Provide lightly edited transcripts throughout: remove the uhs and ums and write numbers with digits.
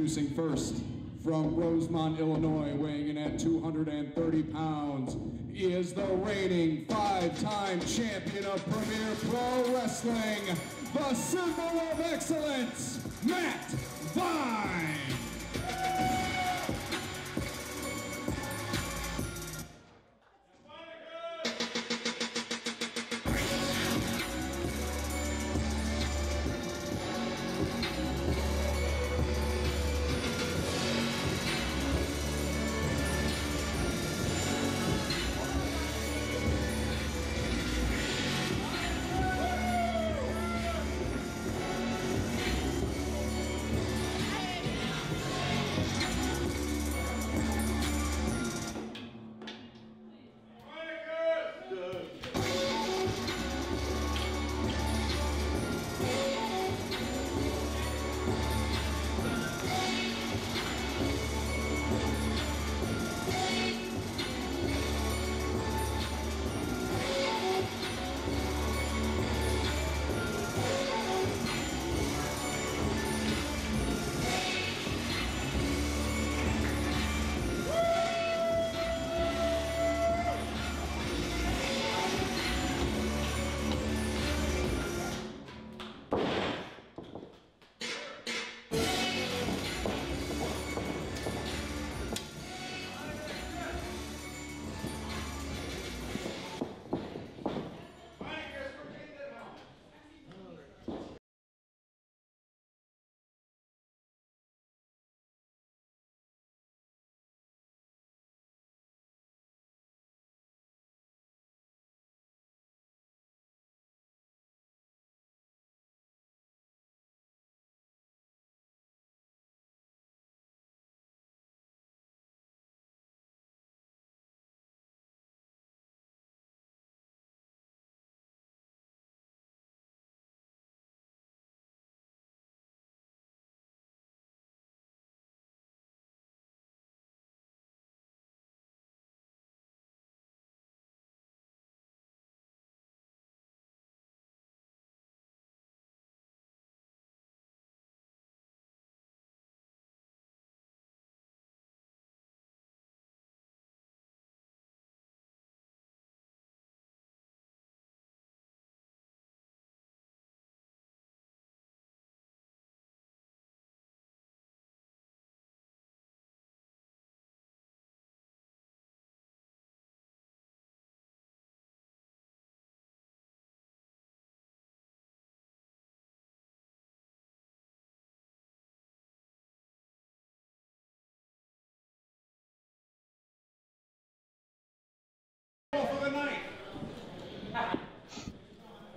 Introducing first, from Rosemont, Illinois, weighing in at 230 pounds, he is the reigning 5-time champion of Premier Pro Wrestling, the symbol of excellence, Matt Vine.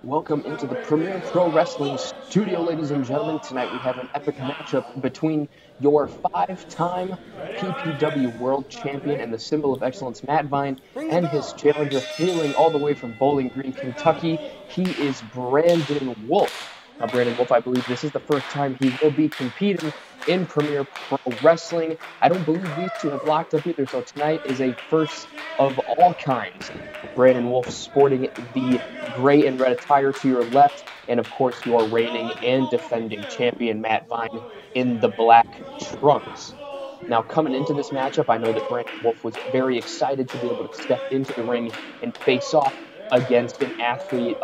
Welcome into the Premier Pro Wrestling studio, ladies and gentlemen. Tonight we have an epic matchup between your 5-time PPW World Champion and the symbol of excellence, Matt Vine, and his challenger, hailing all the way from Bowling Green, Kentucky. He is Brandon Wolfe. Now, Brandon Wolfe, I believe this is the first time he will be competing in Premier Pro Wrestling. I don't believe these two have locked up either, so tonight is a first of all kinds. Brandon Wolfe sporting the gray and red attire to your left, and of course your reigning and defending champion, Matt Vine, in the black trunks. Now, coming into this matchup, I know that Brandon Wolfe was very excited to be able to step into the ring and face off against an athlete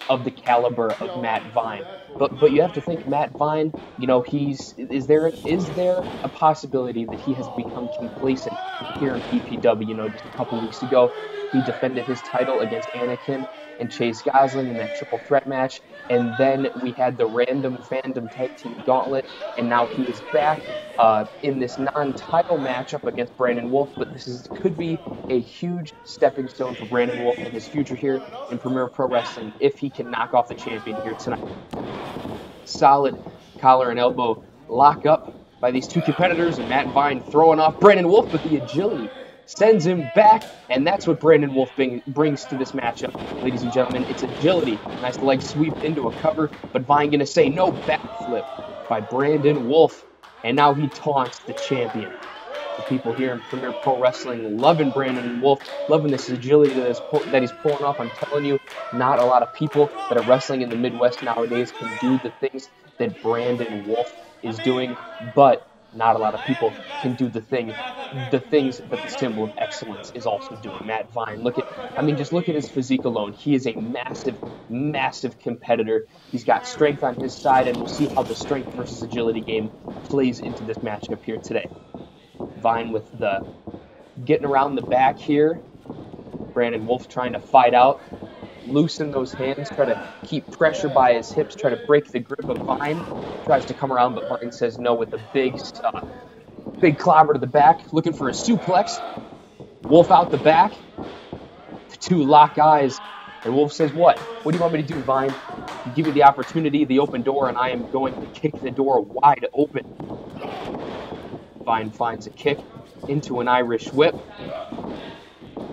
of the caliber of Matt Vine. But you have to think, Matt Vine, you know, is there a possibility that he has become complacent here in PPW? You know, just a couple weeks ago, he defended his title against Anakin and Chase Gosling in that triple threat match, and then we had the random fandom tag team gauntlet, and now he is back in this non-title matchup against Brandon Wolfe. But this could be a huge stepping stone for Brandon Wolfe and his future here in Premier Pro Wrestling if he can knock off the champion here tonight. Solid collar and elbow lock up by these two competitors, and Matt Vine throwing off Brandon Wolfe with the agility. Sends him back, and that's what Brandon Wolfe brings to this matchup. Ladies and gentlemen, it's agility. Nice leg sweep into a cover, but Vine going to say no, backflip by Brandon Wolfe, and now he taunts the champion. The people here in Premier Pro Wrestling loving Brandon Wolfe, loving this agility that he's pulling off. I'm telling you, not a lot of people that are wrestling in the Midwest nowadays can do the things that Brandon Wolfe is doing, but Not a lot of people can do the things that the symbol of excellence is also doing. Matt Vine, just look at his physique alone. He is a massive, massive competitor. He's got strength on his side, and we'll see how the strength versus agility game plays into this matchup here today. Vine with the getting around the back here. Brandon Wolfe trying to fight out. Loosen those hands, try to keep pressure by his hips, try to break the grip of Vine. Tries to come around, but Vine says no with a big clobber to the back, looking for a suplex. Wolfe out the back. The two lock eyes, and Wolfe says, what? What do you want me to do, Vine? You give me the opportunity, the open door, and I am going to kick the door wide open. Vine finds a kick into an Irish whip.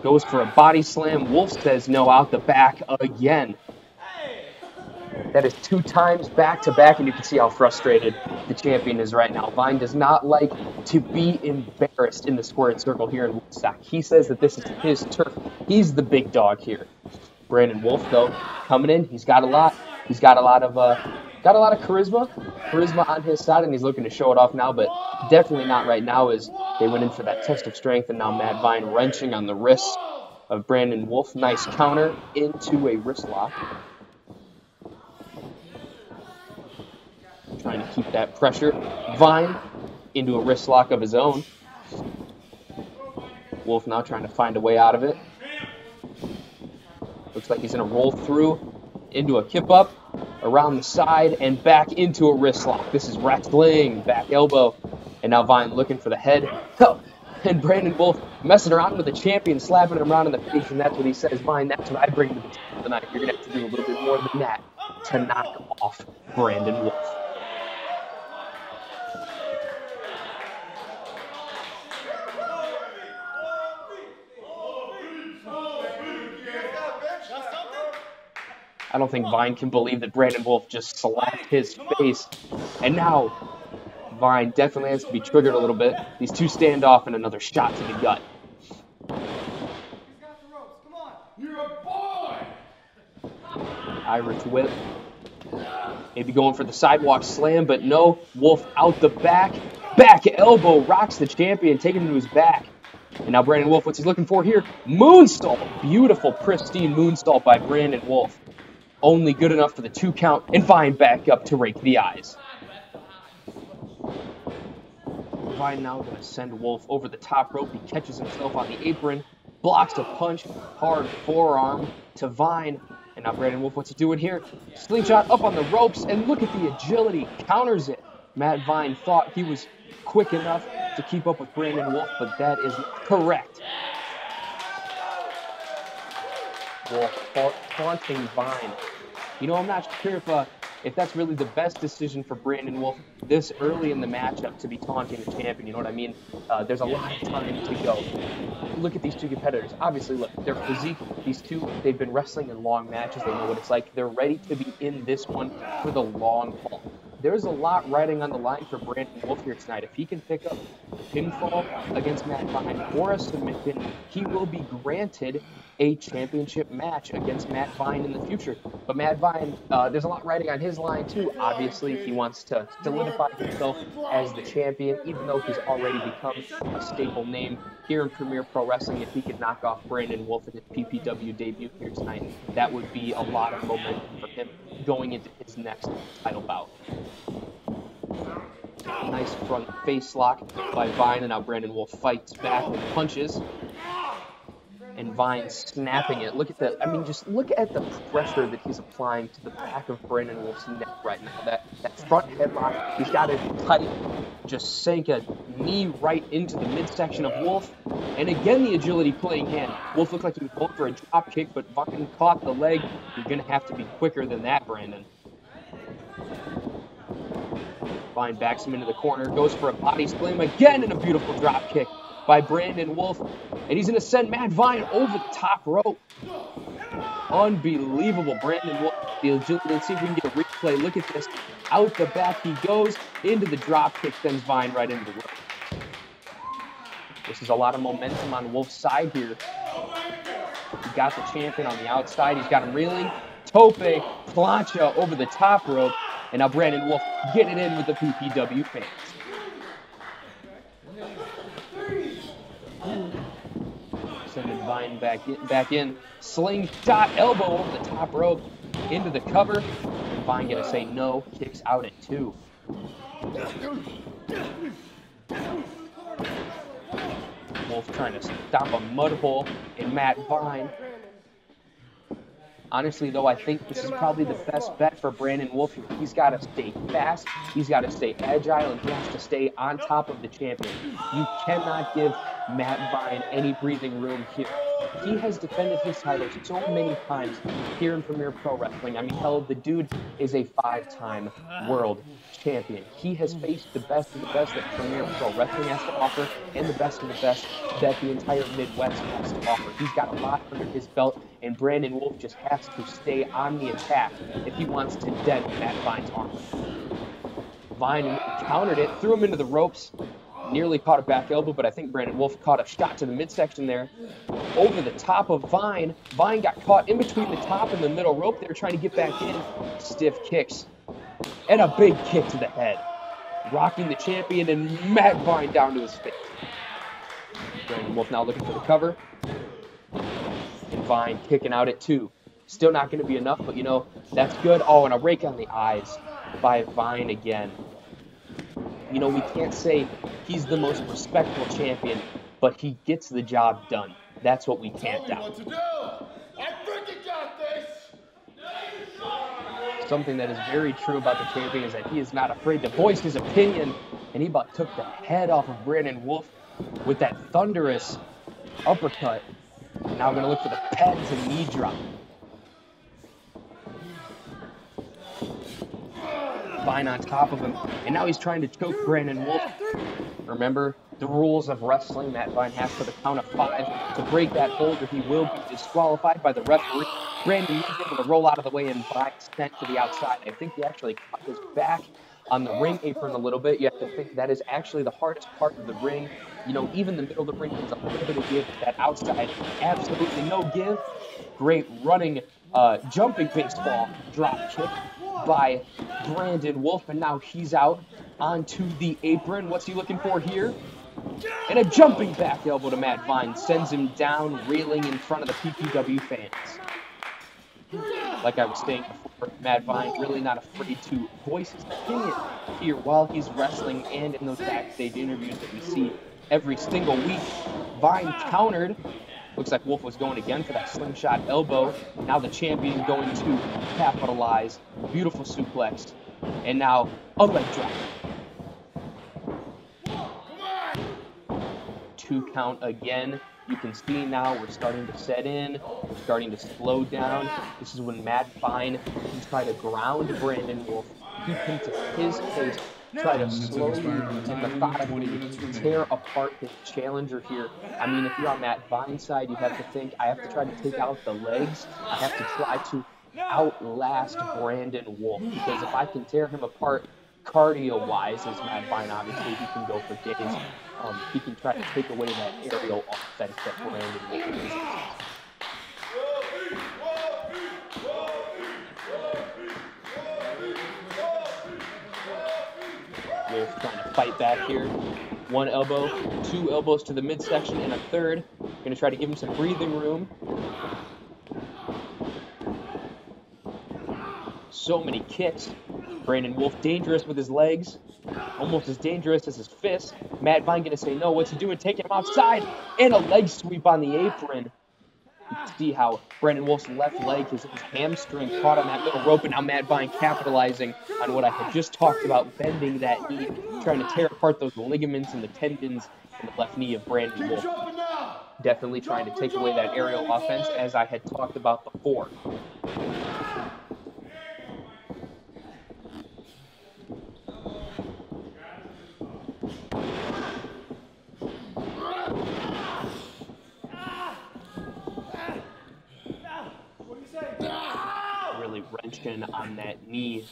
Goes for a body slam. Wolfe says no out the back again. That is 2 times back-to-back, and you can see how frustrated the champion is right now. Vine does not like to be embarrassed in the squared circle here in Woodstock. He says that this is his turf. He's the big dog here. Brandon Wolfe, though, coming in. He's got a lot. He's got a lot of charisma on his side, and he's looking to show it off now, but definitely not right now as they went in for that test of strength, and now Matt Vine wrenching on the wrists of Brandon Wolfe. Nice counter into a wrist lock. Trying to keep that pressure. Vine into a wrist lock of his own. Wolfe now trying to find a way out of it. Looks like he's going to roll through into a kip up, around the side, and back into a wrist lock. This is wrestling, back elbow. And now Vine looking for the head. Oh, and Brandon Wolfe messing around with the champion, slapping him around in the face, and that's what he says. Vine, that's what I bring to the table tonight. You're going to have to do a little bit more than that to knock off Brandon Wolfe. I don't think Vine can believe that Brandon Wolfe just slapped his face. And now, Vine definitely has to be triggered a little bit. These two stand off and another shot to the gut. He's got the ropes. Come on. You're a boy. Irish whip. Maybe going for the sidewalk slam, but no. Wolfe out the back. Back elbow rocks the champion, taking him to his back. And now Brandon Wolfe, what's he looking for here? Moonsault. Beautiful, pristine moonsault by Brandon Wolfe. Only good enough for the 2 count, and Vine back up to rake the eyes. Vine now going to send Wolfe over the top rope. He catches himself on the apron, blocks a punch, hard forearm to Vine. And now Brandon Wolfe, what's he doing here? Slingshot up on the ropes, and look at the agility, counters it. Matt Vine thought he was quick enough to keep up with Brandon Wolfe, but that is not correct. Wolfe taunting Vine. You know, I'm not sure if that's really the best decision for Brandon Wolfe this early in the matchup to be taunting the champion. You know what I mean? There's a lot of time to go. Look at these two competitors. Obviously, look, their physique, these two, they've been wrestling in long matches. They know what it's like. They're ready to be in this one for the long haul. There's a lot riding on the line for Brandon Wolfe here tonight. If he can pick up a pinfall against Matt Vine or a submission, he will be granted a championship match against Matt Vine in the future. But Matt Vine, there's a lot riding on his line too. Obviously, he wants to solidify himself as the champion, even though he's already become a staple name here in Premier Pro Wrestling. If he could knock off Brandon Wolfe in his PPW debut here tonight, that would be a lot of momentum for him going into his next title bout. Nice front face lock by Vine, and now Brandon Wolfe fights back with punches. And Vine snapping it. Look at that. I mean, just look at the pressure that he's applying to the back of Brandon Wolfe's neck right now. That front headlock, he's got it tight. Just sank a knee right into the midsection of Wolfe. And again, the agility playing hand. Wolfe looked like he was going for a drop kick, but Vine caught the leg. You're going to have to be quicker than that, Brandon. Vine backs him into the corner, goes for a body slam again, and a beautiful drop kick by Brandon Wolfe. And he's going to send Matt Vine over the top rope. Unbelievable, Brandon Wolfe. The agility. Let's see if we can get a replay. Look at this. Out the back he goes, into the drop kick, sends Vine right into the rope. This is a lot of momentum on Wolfe's side here. He got the champion on the outside. He's got him reeling. Tope, plancha over the top rope. And now Brandon Wolfe getting in with the PPW fans. Vine back in. Slingshot elbow over the top rope into the cover. And Vine gonna say no, kicks out at 2. Wolfe trying to stop a mud hole in Matt Vine. Honestly, though, I think this is probably the best bet for Brandon Wolfe here. He's got to stay fast, he's got to stay agile, and he has to stay on top of the champion. You cannot give Matt Vine any breathing room here. He has defended his title so many times here in Premier Pro Wrestling. I mean, hell, the dude is a 5-time world champion. He has faced the best of the best that Premier Pro Wrestling has to offer and the best of the best that the entire Midwest has to offer. He's got a lot under his belt, and Brandon Wolfe just has to stay on the attack if he wants to dent Matt Vine's armor. Vine countered it, threw him into the ropes, nearly caught a back elbow, but I think Brandon Wolfe caught a shot to the midsection there. Over the top of Vine. Vine got caught in between the top and the middle rope there, trying to get back in. Stiff kicks. And a big kick to the head. Rocking the champion and Matt Vine down to his face. Brandon Wolfe now looking for the cover. And Vine kicking out at 2. Still not going to be enough, but you know, that's good. Oh, and a rake on the eyes by Vine again. You know, we can't say he's the most respectful champion, but he gets the job done. That's what we can't doubt. Something that is very true about the champion is that he is not afraid to voice his opinion, and he about took the head off of Brandon Wolfe with that thunderous uppercut. Now we're going to look for the pads and knee drop. Vine on top of him, and now he's trying to choke Brandon Wolfe. Remember the rules of wrestling. Matt Vine has to the count of 5 to break that hold, or he will be disqualified by the referee. Brandon Wolfe able to roll out of the way, and Vine sent to the outside. I think he actually caught his back on the ring apron a little bit. You have to think that is actually the hardest part of the ring. You know, even the middle of the ring has a little bit of give. That outside, absolutely no give. Great running, jumping baseball drop kick by Brandon Wolfe, and now he's out onto the apron. What's he looking for here? And a jumping back elbow to Matt Vine sends him down, reeling in front of the PPW fans. Like I was saying before, Matt Vine really not afraid to voice his opinion here while he's wrestling and in those backstage interviews that we see every single week. Vine countered. Looks like Wolfe was going again for that slingshot elbow. Now the champion going to capitalize. Beautiful suplex. And now a leg drop. 2 count again. You can see now we're starting to set in. We're starting to slow down. This is when Matt Vine can try to ground Brandon Wolfe. Keep him to his pace. Try to slowly and methodically tear apart his challenger here. I mean, if you're on Matt Vine's side, you have to think, I have to try to take out the legs. I have to try to outlast Brandon Wolfe. Because if I can tear him apart cardio-wise, as Matt Vine, obviously, he can go for days. He can try to take away that aerial offense that Brandon Wolfe possesses. Wolfe trying to fight back here. 1 elbow, 2 elbows to the midsection, and a third. Going to try to give him some breathing room. So many kicks. Brandon Wolfe dangerous with his legs. Almost as dangerous as his fists. Matt Vine going to say no. What's he doing? Taking him outside. And a leg sweep on the apron. You can see how Brandon Wolfe's left leg, his hamstring caught on that little rope, and now Matt Vine capitalizing on what I had just talked about, bending that knee, trying to tear apart those ligaments and the tendons in the left knee of Brandon Wolfe. Definitely trying to take away that aerial offense, as I had talked about before. Really wrenching on that knee.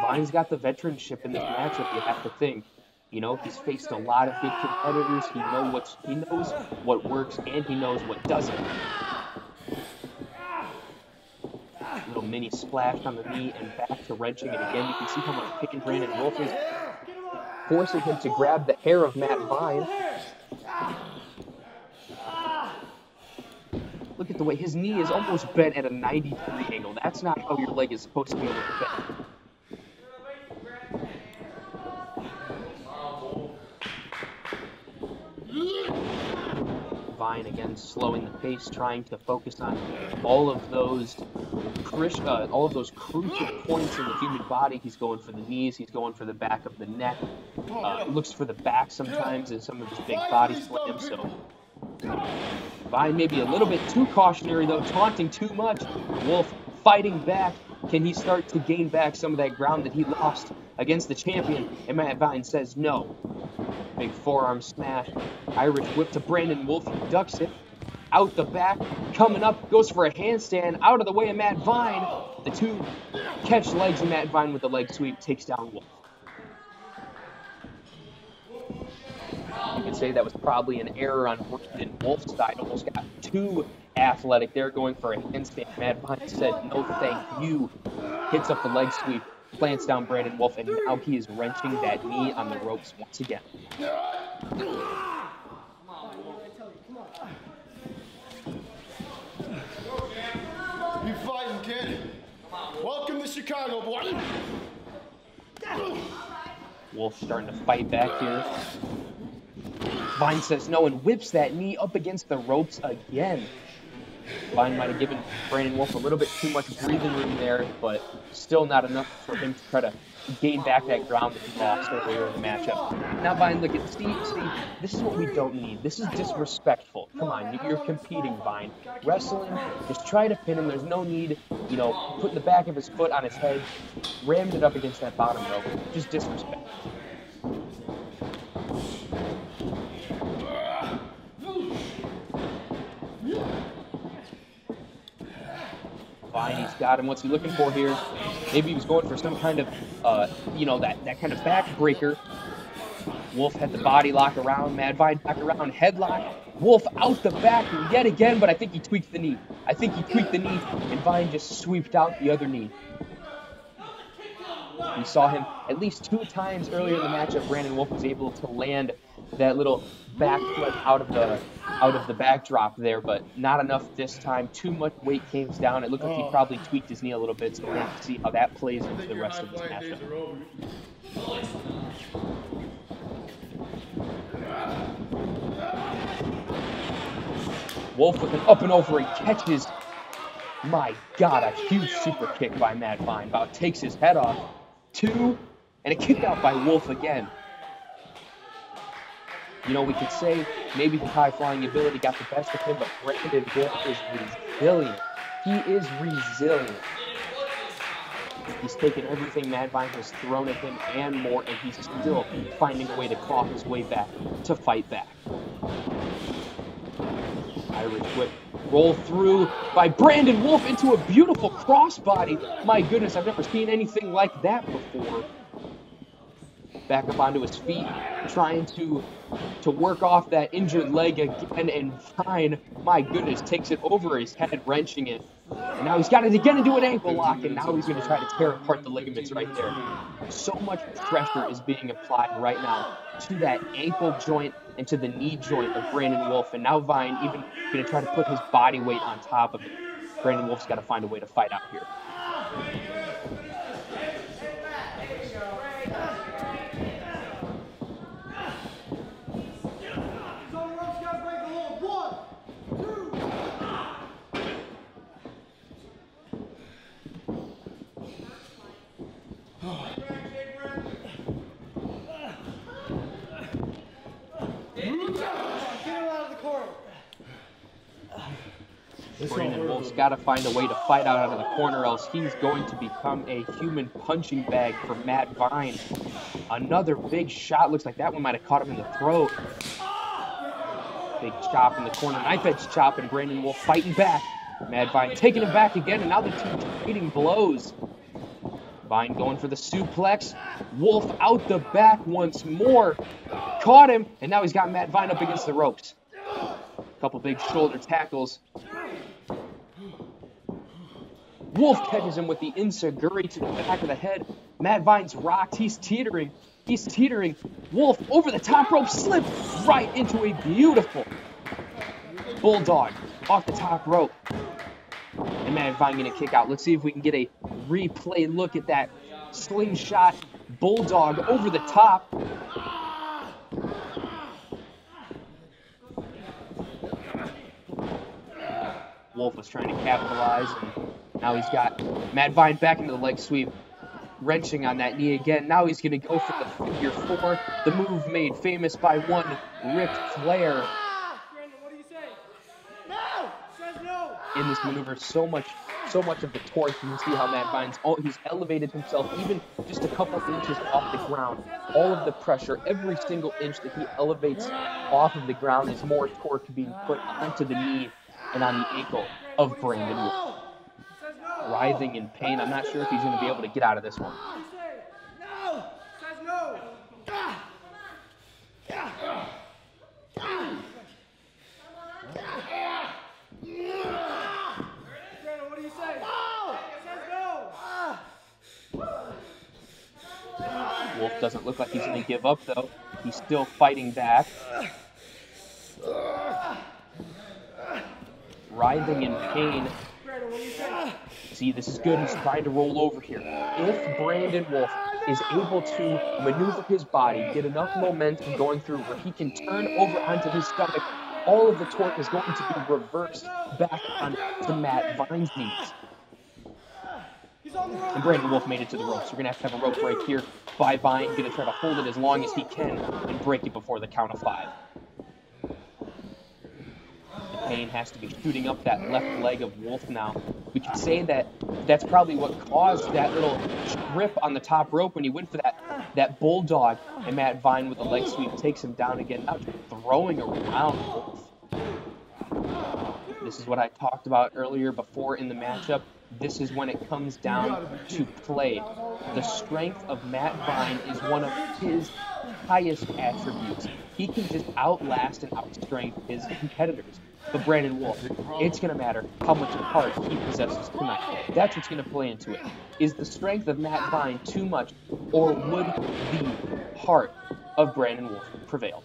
Vine's got the veteranship in this matchup, you have to think. You know, he's faced a lot of good competitors. He knows what works and he knows what doesn't. Little mini splash on the knee and back to wrenching it again. You can see how much picking Brandon Wolfe is, forcing him to grab the hair of Matt Vine. Look at the way his knee is almost bent at a 90-degree angle. That's not how your leg is supposed to be able to bend. Vine again slowing the pace, trying to focus on all of those crucial points in the human body. He's going for the knees, he's going for the back of the neck, looks for the back sometimes in some of his big body slams. So Vine maybe a little bit too cautionary though, taunting too much. Wolfe fighting back. Can he start to gain back some of that ground that he lost against the champion? And Matt Vine says no. Big forearm smash. Irish whip to Brandon Wolfe. He ducks it. Out the back. Coming up. Goes for a handstand. Out of the way of Matt Vine. The two catch legs of Matt Vine with the leg sweep. Takes down Wolfe. You could say that was probably an error on Brandon Wolfe's side. Almost got too athletic there going for a handstand. Matt Vine said no thank you. Hits up the leg sweep. Plants down Brandon Wolfe, and now he is wrenching that knee on the ropes once again. You fighting, kid. Welcome to Chicago, boy. Wolfe starting to fight back here. Vine says no and whips that knee up against the ropes again. Vine might have given Brandon Wolfe a little bit too much breathing room there, but still not enough for him to try to gain back that ground that he lost earlier in the matchup. Now Vine, look at see, this is what we don't need. This is disrespectful. Come on, you're competing, Vine. Wrestling, just try to pin him. There's no need, putting the back of his foot on his head, rammed it up against that bottom rope. Just disrespect. Vine, he's got him. What's he looking for here? Maybe he was going for some kind of, that kind of backbreaker. Wolfe had the body lock around. Matt Vine back around. Headlock. Wolfe out the back yet again, but I think he tweaked the knee. And Vine just sweeped out the other knee. We saw him at least 2 times earlier in the matchup. Brandon Wolfe was able to land that little back flip out of the backdrop there, but not enough this time. Too much weight came down. It looked like he probably tweaked his knee a little bit, so we're going to have to see how that plays into the rest of this matchup. Wolfe with an up and over and catches, my God, a huge super kick by Matt Vine. About takes his head off. 2, and a kick out by Wolfe again. We could say maybe the high-flying ability got the best of him, but Brandon Wolfe is resilient. He is resilient. He's taken everything Matt Vine has thrown at him and more, and he's still finding a way to claw his way back, to fight back. Irish whip roll through by Brandon Wolfe into a beautiful crossbody. My goodness, I've never seen anything like that before. Back up onto his feet, trying to work off that injured leg again, and Vine, my goodness, takes it over his head, wrenching it. And now he's got it again into an ankle lock, and now he's going to try to tear apart the ligaments right there. So much pressure is being applied right now to that ankle joint and to the knee joint of Brandon Wolfe, and now Vine even going to try to put his body weight on top of it. Brandon Wolfe's got to find a way to fight out here. Brandon Wolfe's got to find a way to fight out of the corner, else he's going to become a human punching bag for Matt Vine. Another big shot. Looks like that one might have caught him in the throat. Big chop in the corner. Knife edge chop, and Brandon Wolfe fighting back. Matt Vine taking him back again, and now the two trading blows. Vine going for the suplex. Wolfe out the back once more. Caught him, and now he's got Matt Vine up against the ropes. Couple big shoulder tackles. Wolfe catches him with the enziguri to the back of the head. Matt Vine's rocked. He's teetering. Wolfe over the top rope, slipped right into a beautiful bulldog off the top rope. And Matt Vine gonna kick out. Let's see if we can get a replay look at that slingshot bulldog over the top. Wolfe was trying to capitalize, and now he's got Matt Vine back into the leg sweep, wrenching on that knee again. Now he's going to go for the figure four, the move made famous by one Ric Flair. What do you say? No! Says no! In this maneuver, so much of the torque. You can see how Matt Vine's, he's elevated himself even just a couple inches off the ground. All of the pressure, every single inch that he elevates off of the ground is more torque being put onto the knee and on the ankle of Brandon Wolfe. Writhing in pain. I'm not sure if he's going to be able to get out of this one. No! Says no! What do you say? No! Says no! Wolfe doesn't look like he's going to give up, though. He's still fighting back. Writhing in pain. See, this is good. He's trying to roll over here. If Brandon Wolfe is able to maneuver his body, get enough momentum going through where he can turn over onto his stomach, all of the torque is going to be reversed back onto Matt Vine's knees. And Brandon Wolfe made it to the ropes. We're going to have a rope break here by Vine. Going to try to hold it as long as he can and break it before the count of 5. Pain has to be shooting up that left leg of Wolfe now. We could say that that's probably what caused that little grip on the top rope when he went for that bulldog, and Matt Vine with the leg sweep takes him down again, now just throwing around Wolfe. This is what I talked about earlier before in the matchup. This is when it comes down to play. The strength of Matt Vine is one of his highest attributes. He can just outlast and outstrength his competitors. But Brandon Wolfe, it's going to matter how much heart he possesses tonight. That's what's going to play into it. Is the strength of Matt Vine too much, or would the heart of Brandon Wolfe prevail?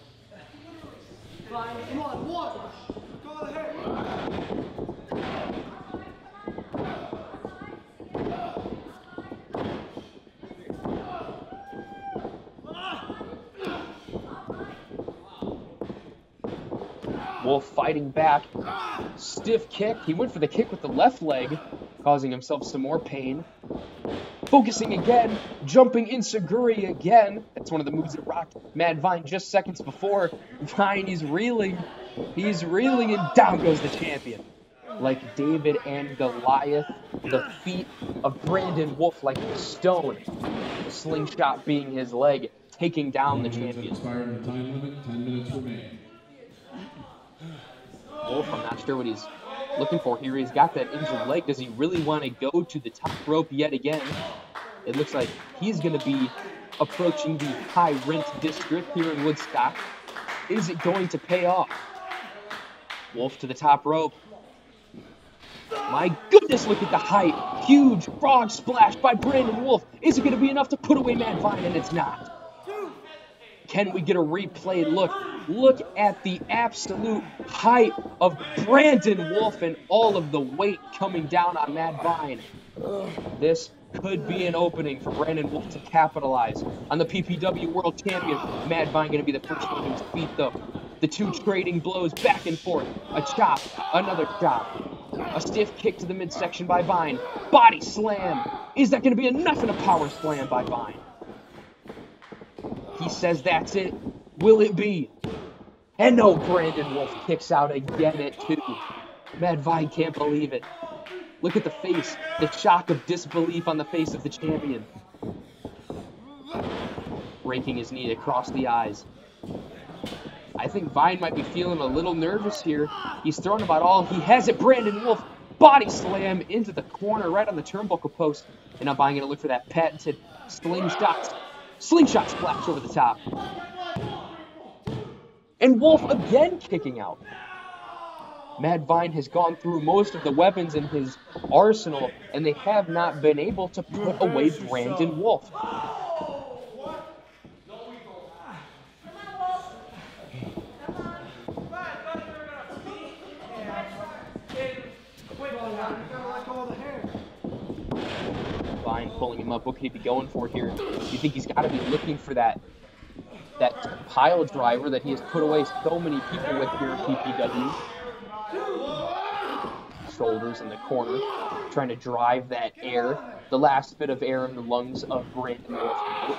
Vine, come on, one! Go ahead! Wolfe fighting back. Stiff kick. He went for the kick with the left leg, causing himself some more pain. Focusing again. Jumping Insaguri again. That's one of the moves that rocked Matt Vine just seconds before. Vine, he's reeling. He's reeling, and down goes the champion. Like David and Goliath, the feet of Brandon Wolfe like a stone. The slingshot being his leg, taking down the champion. Expired time limit, 10 minutes remain. Wolfe, I'm not sure what he's looking for here. He's got that injured leg. Does he really want to go to the top rope yet again? It looks like he's going to be approaching the high rent district here in Woodstock. Is it going to pay off? Wolfe to the top rope. My goodness, look at the height. Huge frog splash by Brandon Wolfe. Is it going to be enough to put away Matt Vine? And it's not. Can we get a replay look? Look at the absolute height of Brandon Wolfe and all of the weight coming down on Matt Vine. This could be an opening for Brandon Wolfe to capitalize on the PPW World Champion. Matt Vine going to be the first one to his feet, though. The two trading blows back and forth. A chop, another chop. A stiff kick to the midsection by Vine. Body slam. Is that going to be enough in a power slam by Vine? He says that's it. Will it be? And no, Brandon Wolfe kicks out again at 2. Matt Vine can't believe it. Look at the face, the shock of disbelief on the face of the champion. Breaking his knee across the eyes. I think Vine might be feeling a little nervous here. He's thrown about all he has at Brandon Wolfe. Body slam into the corner right on the turnbuckle post. And now Vine going to look for that patented slingshot splash over the top. And Wolfe again kicking out. Matt Vine has gone through most of the weapons in his arsenal, and they have not been able to put away Brandon Wolfe. Vine pulling him up. What could he be going for here? You think he's got to be looking for that pile driver that he has put away so many people with here at PPW. Shoulders in the corner, trying to drive that air, the last bit of air in the lungs of Brandon Wolfe.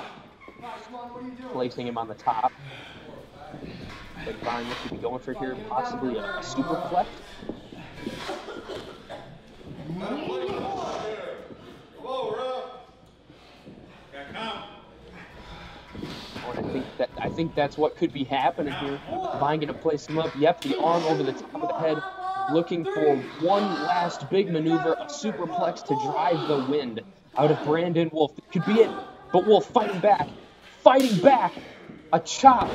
Placing him on the top. But Vine, what could be going for here? Possibly a superplex. I think that's what could be happening here. Vine gonna place him up. Yep, the arm over the top of the head, looking for one last big maneuver, a superplex to drive the wind out of Brandon Wolfe. Could be it, but Wolfe fighting back, a chop,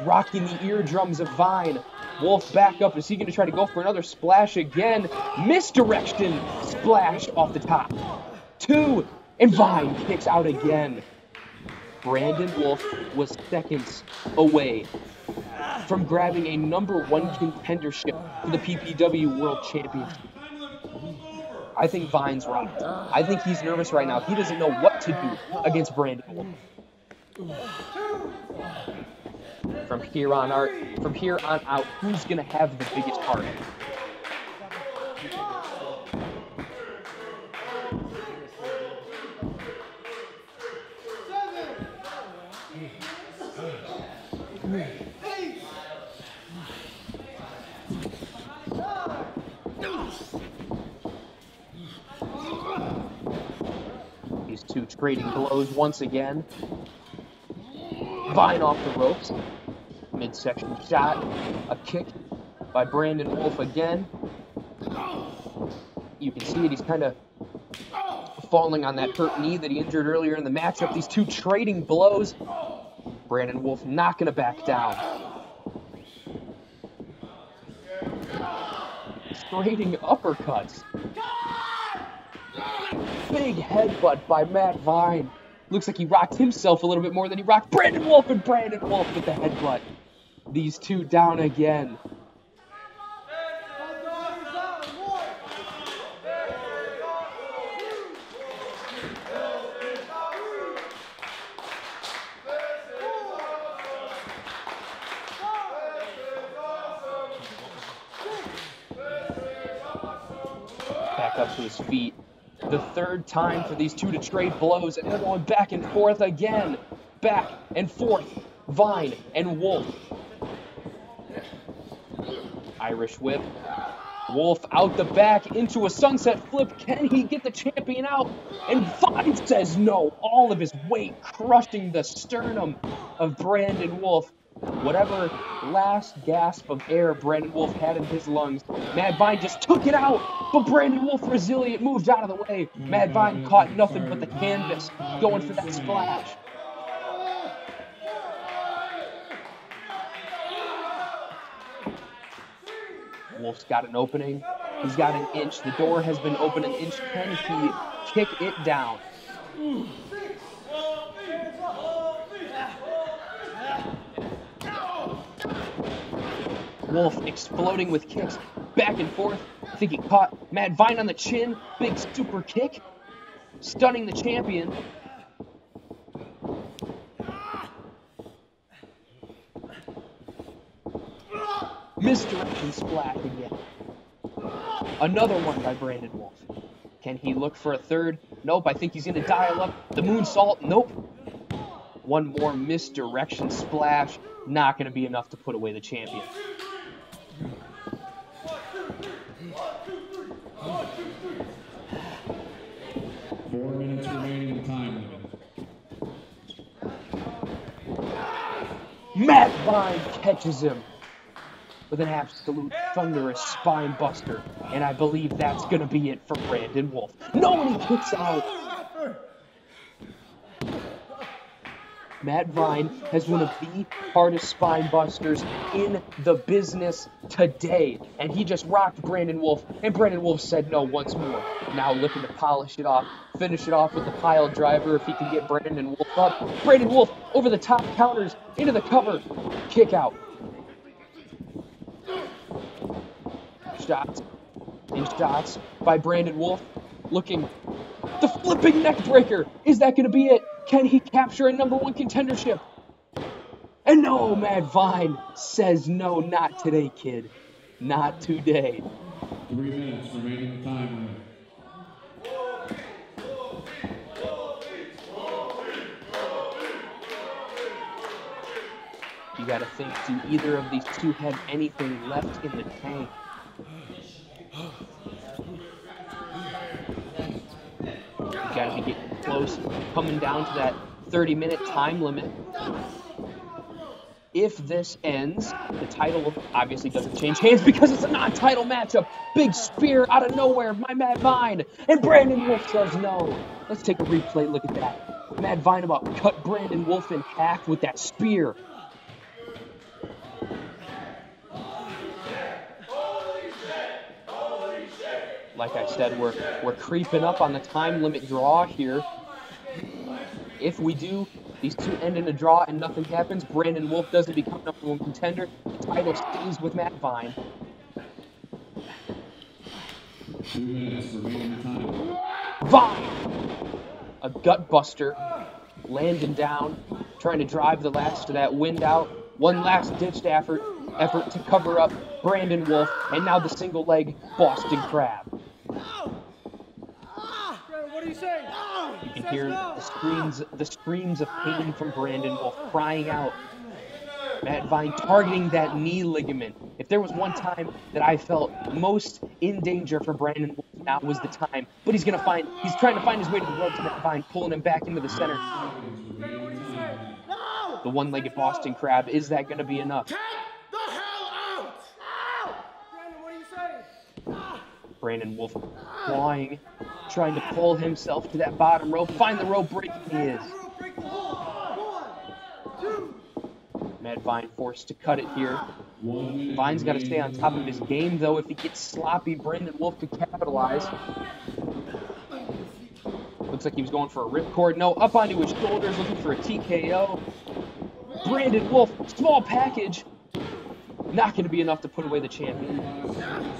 rocking the eardrums of Vine. Wolfe back up. Is he going to try to go for another splash again? Misdirection splash off the top. 2, and Vine kicks out again. Brandon Wolfe was seconds away from grabbing a #1 contendership for the PPW World Championship. I think Vine's rocked. I think he's nervous right now. He doesn't know what to do against Brandon Wolfe. From here on out, who's going to have the biggest heart? These two trading blows once again. Vine off the ropes. Midsection shot. A kick by Brandon Wolfe again. You can see it. He's kind of falling on that hurt knee that he injured earlier in the matchup. These two trading blows. Brandon Wolfe not going to back down. Trading uppercuts. Big headbutt by Matt Vine. Looks like he rocked himself a little bit more than he rocked Brandon Wolfe, and Brandon Wolfe with the headbutt. These two down again. Back up to his feet. The third time for these two to trade blows, and they're going back and forth again. Back and forth. Vine and Wolfe. Irish whip. Wolfe out the back into a sunset flip. Can he get the champion out? And Vine says no. All of his weight crushing the sternum of Brandon Wolfe. Whatever last gasp of air Brandon Wolfe had in his lungs, Matt Vine just took it out. But Brandon Wolfe, resilient, moved out of the way. Matt Vine caught nothing but the canvas, going for that splash. Wolfe's got an opening. He's got an inch. The door has been open an inch. Can he kick it down? Wolfe exploding with kicks, back and forth. I think he caught Matt Vine on the chin. Big super kick, stunning the champion. Misdirection splash again. Another one by Brandon Wolfe. Can he look for a third? Nope, I think he's going to dial up the moonsault. Nope. One more misdirection splash. Not going to be enough to put away the champion. Four minutes remaining in the time limit. Matt Vine catches him with an absolute thunderous spine buster. And I believe that's going to be it for Brandon Wolfe. No one kicks out. Matt Vine has one of the hardest spine busters in the business today. And he just rocked Brandon Wolfe, and Brandon Wolfe said no once more. Now looking to polish it off, finish it off with the pile driver if he can get Brandon Wolfe up. Brandon Wolfe over the top counters, into the cover, kick out. Shots by Brandon Wolfe, looking The flipping neck breaker. Is that going to be it? Can he capture a #1 contendership? And no, Matt Vine says no, not today, kid. Not today. 3 minutes remaining in time limit. You got to think, do either of these two have anything left in the tank? You got to be getting close, coming down to that 30-minute time limit. If this ends, the title obviously doesn't change hands because it's a non-title matchup. Big spear out of nowhere by Matt Vine, and Brandon Wolfe says no. Let's take a replay look at that. Matt Vine about cut Brandon Wolfe in half with that spear. Like I said, we're creeping up on the time limit draw here. If we do, these two end in a draw and nothing happens, Brandon Wolfe doesn't become #1 contender. The title stays with Matt Vine. 2 minutes remaining in time. Vine! A gut buster, landing down, trying to drive the last of that wind out. One last ditched effort to cover up Brandon Wolfe, and now the single leg Boston Crab. What do you say? You can hear the screams of pain from Brandon Wolfe crying out. Matt Vine targeting that knee ligament. If there was one time that I felt most in danger for Brandon Wolfe, now was the time. But he's trying to find his way to the ropes. Matt Vine pulling him back into the center. What do you say? The one-legged Boston Crab, is that going to be enough? Get the hell out! Brandon, what do you say? Brandon Wolfe clawing, trying to pull himself to that bottom rope. Find the rope break, he is. Break the hold. 1, 2. Matt Vine forced to cut it here. Vine's got to stay on top of his game, though. If he gets sloppy, Brandon Wolfe could capitalize. Looks like he was going for a ripcord. No, up onto his shoulders, looking for a TKO. Brandon Wolfe, small package. Not going to be enough to put away the champion.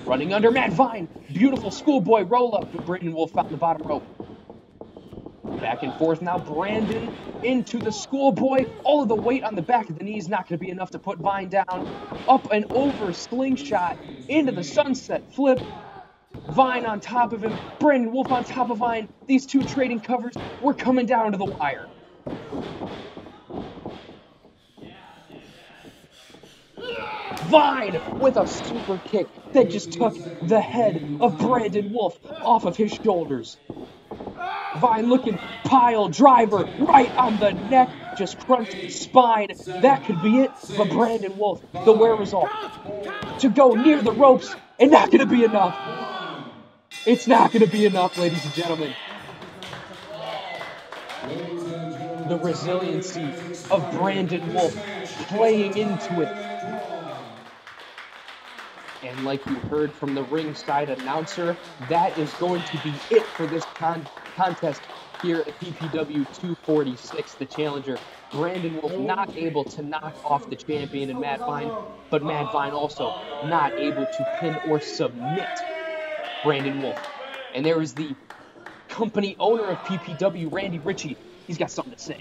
Running under Matt Vine. Beautiful schoolboy roll-up, but Brandon Wolfe found the bottom rope. Back and forth now. Brandon into the schoolboy. All of the weight on the back of the knees, not going to be enough to put Vine down. Up and over, slingshot into the sunset flip. Vine on top of him. Brandon Wolfe on top of Vine. These two trading covers. We're coming down to the wire. Vine with a super kick that just took the head of Brandon Wolfe off of his shoulders. Vine looking pile driver right on the neck, just crunched the spine. That could be it, but Brandon Wolfe, the wherewithal to go near the ropes, and not going to be enough. It's not going to be enough, ladies and gentlemen. The resiliency of Brandon Wolfe playing into it. And like you heard from the ringside announcer, that is going to be it for this contest here at PPW 246. The challenger, Brandon Wolfe, not able to knock off the champion in Matt Vine, but Matt Vine also not able to pin or submit Brandon Wolfe. And there is the company owner of PPW, Randy Ritchie. He's got something to say.